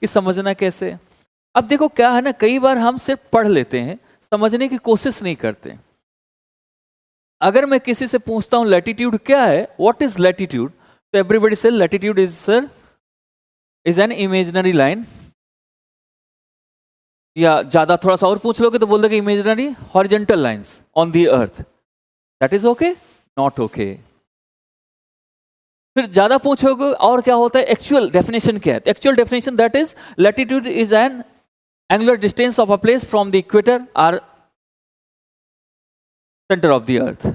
कि समझना कैसे। अब देखो क्या है ना, कई बार हम सिर्फ पढ़ लेते हैं, समझने की कोशिश नहीं करते। अगर मैं किसी से पूछता हूं लैटिट्यूड क्या है, व्हाट इज लैटिट्यूड, तो एवरीबॉडी से latitude is sir is an imaginary line, या ज्यादा थोड़ा सा और पूछ लोगे तो बोल दोगे imaginary horizontal lines on the earth. That is okay, not okay. फिर ज्यादा पूछोगे और क्या होता है, एक्चुअल डेफिनेशन क्या है। Actual definition that is latitude is an angular distance of a place from the equator or centre of the earth.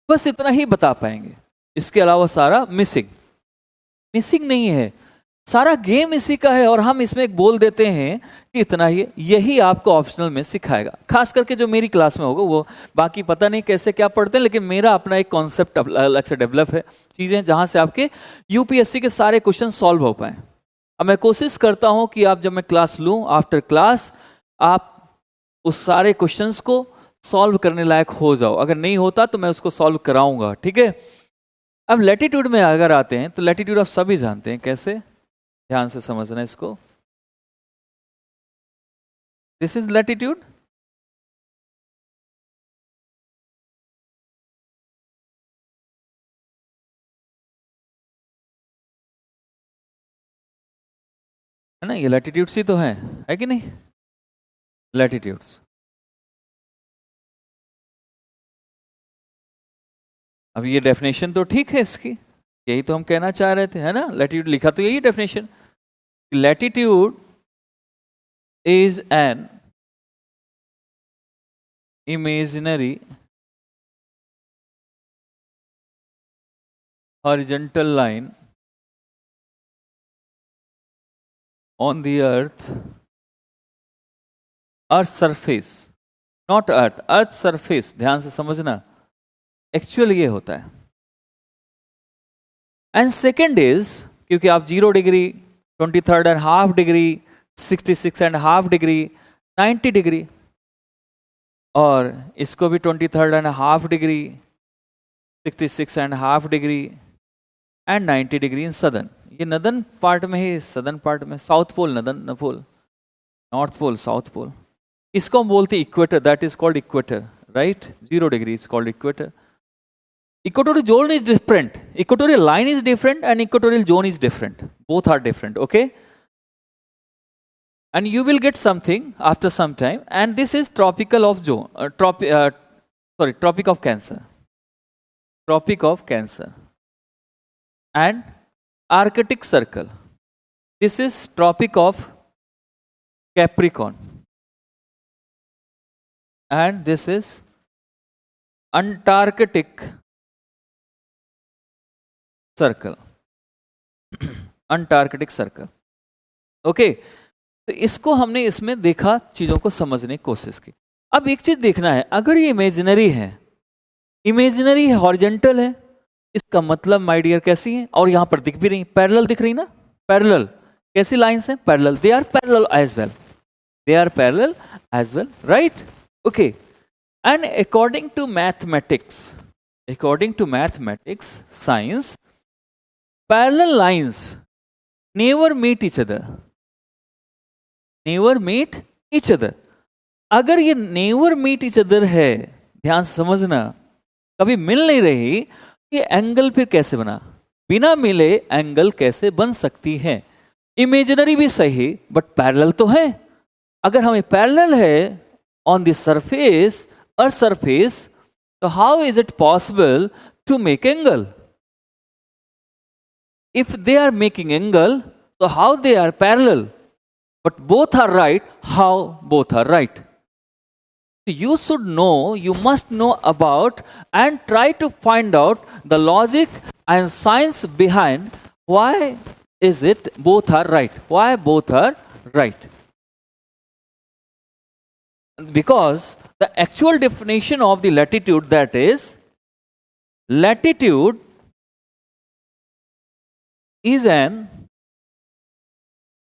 बस इतना ही बता पाएंगे, इसके अलावा सारा मिसिंग। मिसिंग नहीं है, सारा गेम इसी का है, और हम इसमें एक बोल देते हैं कि इतना ही। यही आपको ऑप्शनल में सिखाएगा, खास करके जो मेरी क्लास में होगा वो। बाकी पता नहीं कैसे क्या पढ़ते हैं, लेकिन मेरा अपना एक कॉन्सेप्ट अलग से डेवलप है, चीजें जहां से आपके यूपीएससी के सारे क्वेश्चन सॉल्व हो पाए। अब मैं कोशिश करता हूं कि आप जब मैं क्लास लूं, आफ्टर क्लास आप उस सारे क्वेश्चंस को सॉल्व करने लायक हो जाओ। अगर नहीं होता तो मैं उसको सॉल्व कराऊंगा, ठीक है। अब लैटिट्यूड में अगर आते हैं, तो लैटिट्यूड आप सभी जानते हैं कैसे, ध्यान से समझना इसको। This is latitude. है ना, ये लैटिट्यूड्स ही तो है कि नहीं, लैटिट्यूड्स। अब ये डेफिनेशन तो ठीक है इसकी, यही तो हम कहना चाह रहे थे, है ना। लैटिट्यूड लिखा तो यही definition, latitude is an imaginary horizontal line on the earth surface, not earth surface। ध्यान से समझना, एक्चुअल ये होता है। एंड सेकेंड इज, क्योंकि आप 0 डिग्री, 23.5 डिग्री, 66.5 डिग्री, 90 डिग्री, और इसको भी 23.5 degree, 66.5 degree and 90 degree in southern. ये नदन पार्ट में है, सदर्न पार्ट में, साउथ पोल नदन पोल, नॉर्थ पोल साउथ पोल। इसको हम बोलते हैं equator, that is called equator, right. 0 degree is called equator. Equatorial zone is different, equatorial line is different, and equatorial zone is different. Both are different, okay? And you will get something after some time, and this is tropical of zone, Tropic of Cancer, Tropic of Cancer, and Arctic Circle. This is Tropic of Capricorn, and this is Antarctic Circle, Antarctic Circle, okay? तो इसको हमने इसमें देखा, चीजों को समझने की कोशिश की। अब एक चीज देखना है, अगर ये इमेजिनरी है, इमेजिनरी हॉरिजॉन्टल है, इसका मतलब माय डियर कैसी है, और यहां पर दिख भी रही, पैरेलल दिख रही ना, पैरेलल। कैसी लाइंस हैं, parallel, they are parallel as well, they are parallel as well, right, okay. And according to mathematics science, parallel lines never meet each other, never meet each other. अगर ये never meet each other है, ध्यान से समझना, कभी मिल नहीं रही, ये एंगल फिर कैसे बना, बिना मिले एंगल कैसे बन सकती है। इमेजिनरी भी सही, बट पैरेलल तो है। अगर हमें पैरेलल है on the surface, earth surface, तो how is it possible to make angle? If they are making angle, तो how they are parallel? But both are right. How both are right? You should know, you must know about and try to find out the logic and science behind why is it both are right. Why both are right? Because the actual definition of the latitude, that is, latitude is an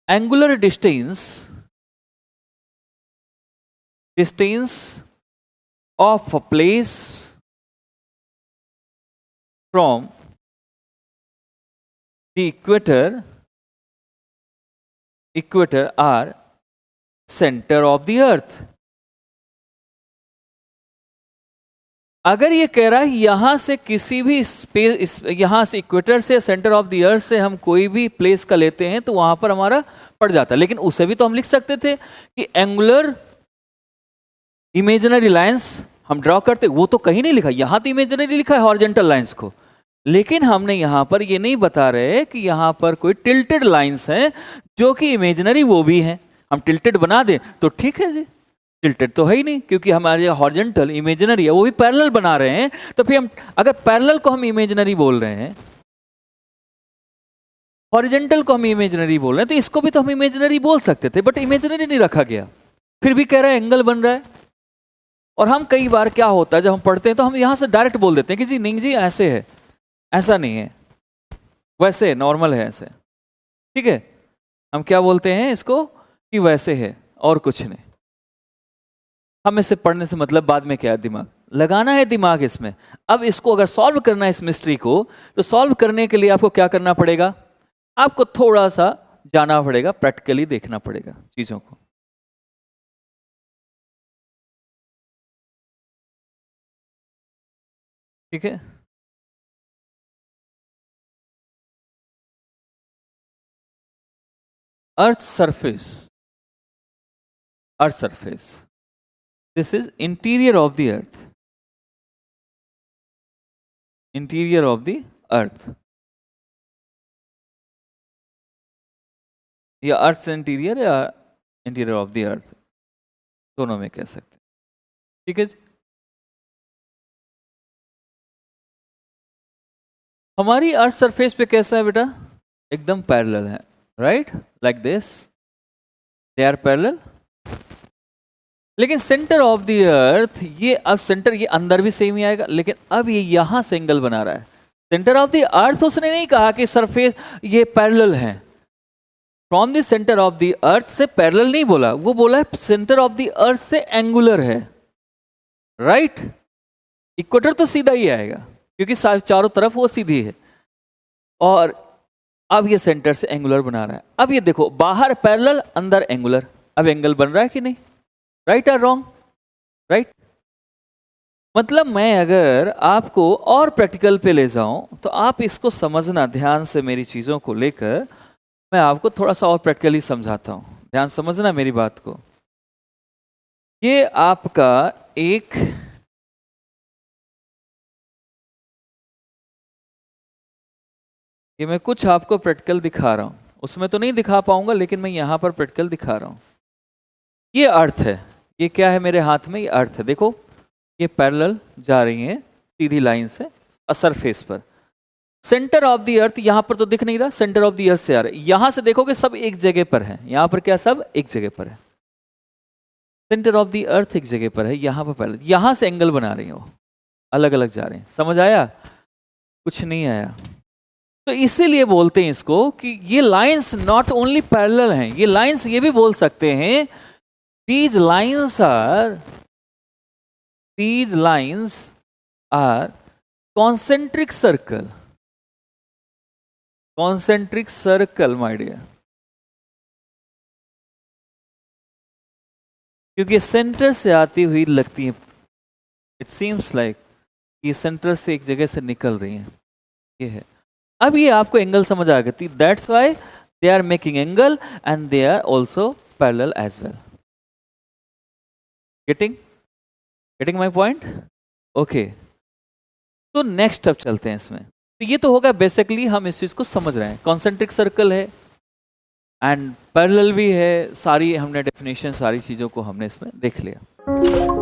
angular distance of a place from the equator equator or centre of the earth. अगर ये कह रहा है यहां से किसी भी space, यहां से इक्वेटर से सेंटर ऑफ द अर्थ से हम कोई भी प्लेस का लेते हैं तो वहां पर हमारा पड़ जाता है। लेकिन उसे भी तो हम लिख सकते थे कि एंगुलर इमेजिनरी लाइंस हम ड्रॉ करते, वो तो कहीं नहीं लिखा, यहां तो इमेजिनरी लिखा है हॉरिजॉन्टल लाइंस को। लेकिन हमने यहां पर ये नहीं बता रहे कि यहां पर कोई टिल्टेड लाइंस हैं जो कि इमेजिनरी वो भी हैं। हम टिल्टेड बना दें तो ठीक है जी, टिल्टेड तो है ही नहीं क्योंकि हमारे हॉरिजॉन्टल इमेजिनरी है, वो भी पैरेलल बना रहे हैं। तो फिर हम अगर पैरेलल को हम इमेजिनरी बोल रहे हैं, हॉरिजॉन्टल को हम इमेजिनरी बोल रहे हैं, तो इसको भी तो हम इमेजिनरी बोल सकते थे, बट इमेजिनरी नहीं रखा गया। फिर भी कह रहा है एंगल बन रहा है। और हम कई बार क्या होता है जब हम पढ़ते हैं तो हम यहां से डायरेक्ट बोल देते हैं कि जी नहीं जी ऐसे है, ऐसा नहीं है, वैसे नॉर्मल है ऐसे। ठीक है, हम क्या बोलते हैं इसको कि वैसे है और कुछ नहीं। हम इसे पढ़ने से मतलब बाद में क्या है, दिमाग लगाना है दिमाग इसमें। अब इसको अगर सॉल्व करना है इस मिस्ट्री को, तो सॉल्व करने के लिए आपको क्या करना पड़ेगा, आपको थोड़ा सा जाना पड़ेगा, प्रैक्टिकली देखना पड़ेगा चीजों को। ठीक है, earth surface, earth surface, this is interior of the earth, interior of the अर्थ, या अर्थ इंटीरियर या इंटीरियर ऑफ द अर्थ, दोनों में कह सकते हैं। ठीक है जी, हमारी अर्थ सरफेस पे कैसा है बेटा, एकदम पैरेलल है, right, like this, they are parallel. लेकिन सेंटर ऑफ द अर्थ, ये अब सेंटर ये अंदर भी सेम ही आएगा, लेकिन अब ये यहां से एंगल बना रहा है। सेंटर ऑफ द अर्थ उसने नहीं कहा कि सरफेस ये पैरेलल है, from the centre of the अर्थ से पैरेलल नहीं बोला, वो बोला है सेंटर ऑफ द अर्थ से एंगुलर है, राइट। इक्वेटर तो सीधा ही आएगा क्योंकि चारों तरफ वो सीधी है, और अब ये सेंटर से एंगुलर बना रहा है। अब ये देखो, बाहर पैरेलल अंदर एंगुलर, अब एंगल बन रहा है कि नहीं, राइट और रॉन्ग, राइट। मतलब मैं अगर आपको और प्रैक्टिकल पे ले जाऊं तो आप इसको समझना ध्यान से, मेरी चीजों को लेकर मैं आपको थोड़ा सा और प्रैक्टिकली समझाता हूं, ध्यान समझना मेरी बात को। ये आपका एक मैं कुछ आपको प्रैक्टिकल दिखा रहा हूं, उसमें तो नहीं दिखा पाऊंगा लेकिन मैं यहां पर प्रैक्टिकल दिखा रहा हूं। ये अर्थ है, ये क्या है मेरे हाथ में, ये अर्थ है। देखो ये पैरेलल जा रही है सीधी लाइन से सरफेस पर। सेंटर ऑफ द अर्थ यहां पर तो दिख नहीं रहा, सेंटर ऑफ द अर्थ से आ रहा है। यहां से देखोगे सब एक जगह पर है, यहां पर क्या सब एक जगह पर है, सेंटर ऑफ द अर्थ एक जगह पर है, यहां पर पैरेलल, यहां से एंगल बना रही है, वो अलग अलग जा रहे हैं। समझ आया, कुछ नहीं आया? तो इसीलिए बोलते हैं इसको कि ये लाइंस नॉट ओनली पैरेलल हैं, ये लाइंस ये भी बोल सकते हैं these lines are concentric circle, concentric circle my dear, क्योंकि सेंटर से आती हुई लगती है, इट सीम्स लाइक ये सेंटर से एक जगह से निकल रही है, ये है। अब ये आपको एंगल समझ आ गई, that's why they are making angle and they are also parallel as well. Getting my point? Okay, तो नेक्स्ट स्टेप चलते हैं इसमें। तो ये तो होगा बेसिकली हम इस चीज को समझ रहे हैं, कॉन्सेंट्रिक सर्कल है एंड पैरेलल भी है, सारी हमने डेफिनेशन सारी चीजों को हमने इसमें देख लिया।